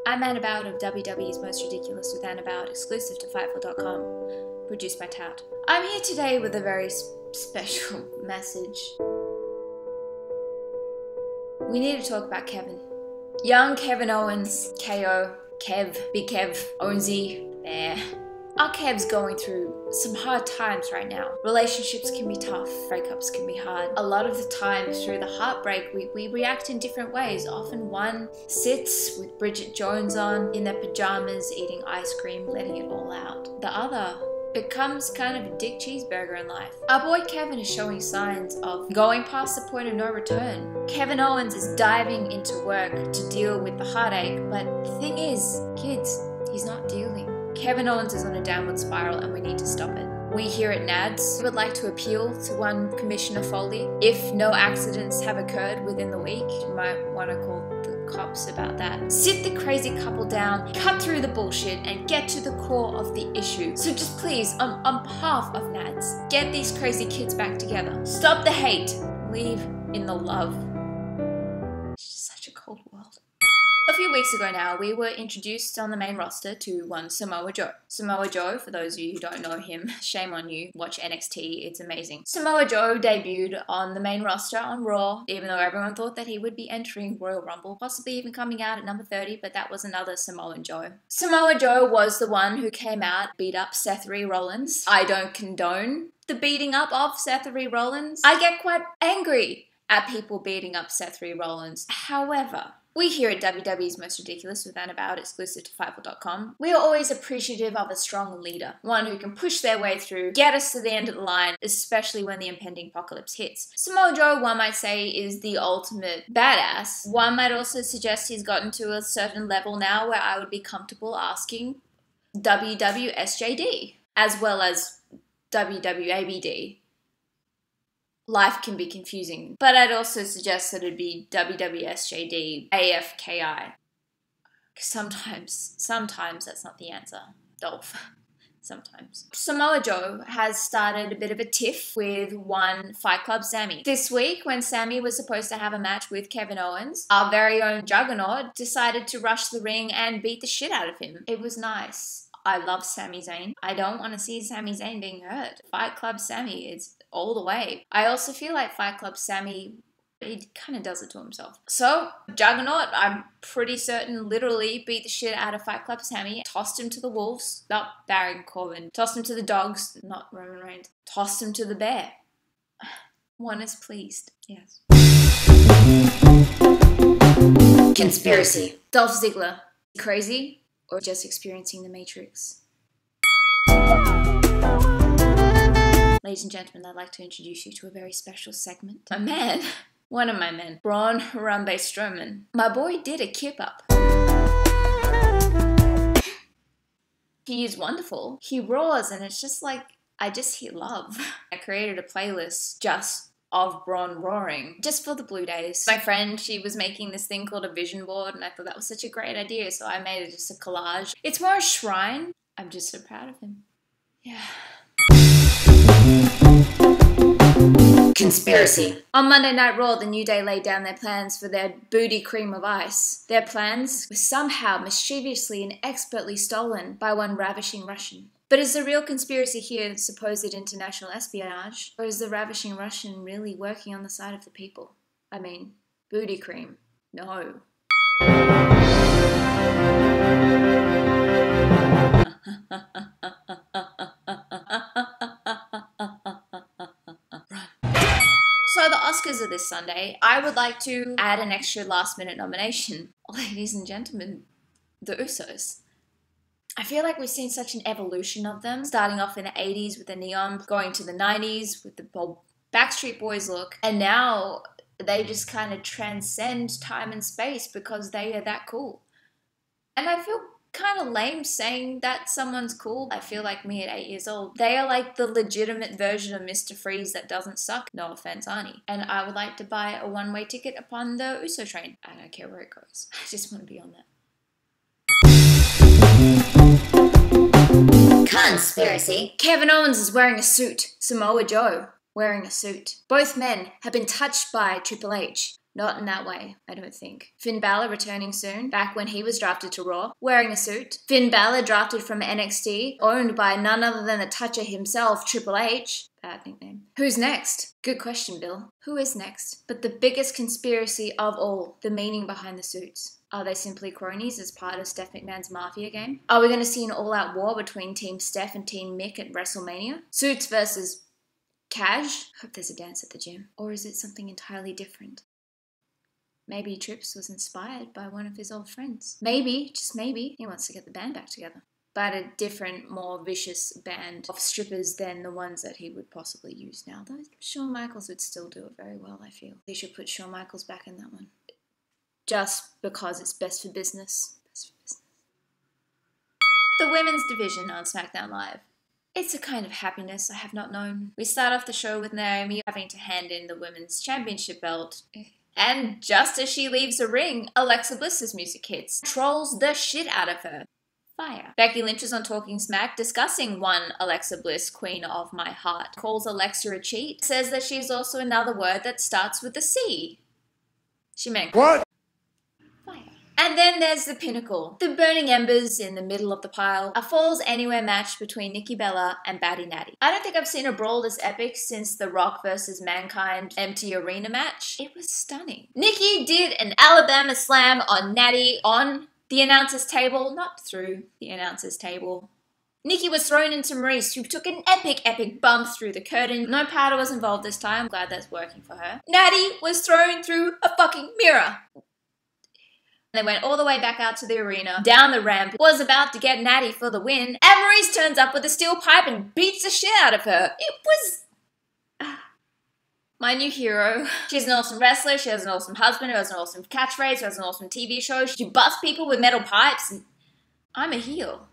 I'm Anna Bauert of WWE'S Most Ridiculous with Anna Bauert, exclusive to Fightful.com, produced by Tout. I'm here today with a very special message. We need to talk about Kevin. Young Kevin Owens, KO, Kev, Big Kev, Owensy, there. Our Kev's going through some hard times right now. Relationships can be tough, breakups can be hard. A lot of the time through the heartbreak, we react in different ways. Often one sits with Bridget Jones on, in their pajamas, eating ice cream, letting it all out. The other becomes kind of a dick cheeseburger in life. Our boy Kevin is showing signs of going past the point of no return. Kevin Owens is diving into work to deal with the heartache, but the thing is, kids, he's not dealing. Kevin Owens is on a downward spiral and we need to stop it. We here at NADS would like to appeal to one Commissioner Foley. If no accidents have occurred within the week, you might want to call the cops about that. Sit the crazy couple down, cut through the bullshit and get to the core of the issue. So just please, on behalf of NADS, get these crazy kids back together. Stop the hate, leave in the love. It's just such a cold world. A few weeks ago now, we were introduced on the main roster to one Samoa Joe. Samoa Joe, for those of you who don't know him, shame on you, watch NXT, it's amazing. Samoa Joe debuted on the main roster on Raw, even though everyone thought that he would be entering Royal Rumble, possibly even coming out at number 30, but that was another Samoan Joe. Samoa Joe was the one who came out, beat up Seth Rollins. I don't condone the beating up of Seth Rollins. I get quite angry at people beating up Seth Rollins. However, we here at WWE's Most Ridiculous with Anna Bauert, exclusive to Fightful.com, we are always appreciative of a strong leader, one who can push their way through, get us to the end of the line, especially when the impending apocalypse hits. Samoa Joe, one might say, is the ultimate badass. One might also suggest he's gotten to a certain level now where I would be comfortable asking WWSJD, as well as WWABD. Life can be confusing, but I'd also suggest that it'd be WWSJD AFKI. Sometimes that's not the answer. Dolph. Sometimes. Samoa Joe has started a bit of a tiff with one Fight Club Sammy. This week, when Sammy was supposed to have a match with Kevin Owens, our very own Juggernaut decided to rush the ring and beat the shit out of him. It was nice. I love Sami Zayn. I don't want to see Sami Zayn being hurt. Fight Club Sammy is all the way. I also feel like Fight Club Sammy, he kind of does it to himself. So, Juggernaut, I'm pretty certain, literally beat the shit out of Fight Club Sammy, tossed him to the wolves, not Baron Corbin, tossed him to the dogs, not Roman Reigns, tossed him to the bear. One is pleased, yes. Conspiracy. Dolph Ziggler, crazy or just experiencing the Matrix? Ladies and gentlemen, I'd like to introduce you to a very special segment. My man, one of my men, Braun Harambe Strowman. My boy did a kip up. He is wonderful. He roars and it's just like, I just hear love. I created a playlist just of Braun roaring, just for the Blue Days. My friend, she was making this thing called a vision board and I thought that was such a great idea, so I made it just a collage. It's more a shrine. I'm just so proud of him. Yeah. Conspiracy. On Monday Night Raw, the New Day laid down their plans for their booty cream of ice. Their plans were somehow mischievously and expertly stolen by one ravishing Russian. But is the real conspiracy here supposed international espionage? Or is the ravishing Russian really working on the side of the people? I mean, booty cream. No. So the Oscars are this Sunday. I would like to add an extra last-minute nomination. Ladies and gentlemen, the Usos. I feel like we've seen such an evolution of them, starting off in the 80s with the neon, going to the 90s with the Backstreet Boys look, and now they just kind of transcend time and space because they are that cool. And I feel kind of lame saying that someone's cool. I feel like me at 8 years old. They are like the legitimate version of Mr. Freeze that doesn't suck. No offense, Arnie. And I would like to buy a one-way ticket upon the Uso train. I don't care where it goes. I just want to be on that. Conspiracy. Kevin Owens is wearing a suit. Samoa Joe wearing a suit. Both men have been touched by Triple H. Not in that way, I don't think. Finn Balor returning soon, back when he was drafted to Raw, wearing a suit. Finn Balor drafted from NXT, owned by none other than the Toucher himself, Triple H. Bad nickname. Who's next? Good question, Bill. Who is next? But the biggest conspiracy of all, the meaning behind the suits. Are they simply cronies as part of Steph McMahon's Mafia game? Are we going to see an all-out war between Team Steph and Team Mick at WrestleMania? Suits versus Cash? Hope there's a dance at the gym. Or is it something entirely different? Maybe Trips was inspired by one of his old friends. Maybe, just maybe, he wants to get the band back together. But a different, more vicious band of strippers than the ones that he would possibly use now. Though Shawn Michaels would still do it very well, I feel. They should put Shawn Michaels back in that one. Just because it's best for business. Best for business. The women's division on SmackDown Live. It's a kind of happiness I have not known. We start off the show with Naomi having to hand in the women's championship belt. And just as she leaves the ring, Alexa Bliss's music hits. Trolls the shit out of her. Fire. Becky Lynch is on Talking Smack discussing one Alexa Bliss, Queen of My Heart. Calls Alexa a cheat. Says that she's also another word that starts with a C. She meant what? Fire. And then there's the pinnacle. The burning embers in the middle of the pile. A Falls Anywhere match between Nikki Bella and Batty Natty. I don't think I've seen a brawl this epic since the Rock vs. Mankind empty arena match. It was stunning. Nikki did an Alabama slam on Natty on the announcer's table, not through the announcer's table. Nikki was thrown into Maurice, who took an epic bump through the curtain. No powder was involved this time. I'm glad that's working for her. Natty was thrown through a fucking mirror. They went all the way back out to the arena, down the ramp, was about to get Natty for the win, and Maurice turns up with a steel pipe and beats the shit out of her. It was my new hero. She's an awesome wrestler, she has an awesome husband who has an awesome catchphrase, who has an awesome TV show. She busts people with metal pipes, and I'm a heel.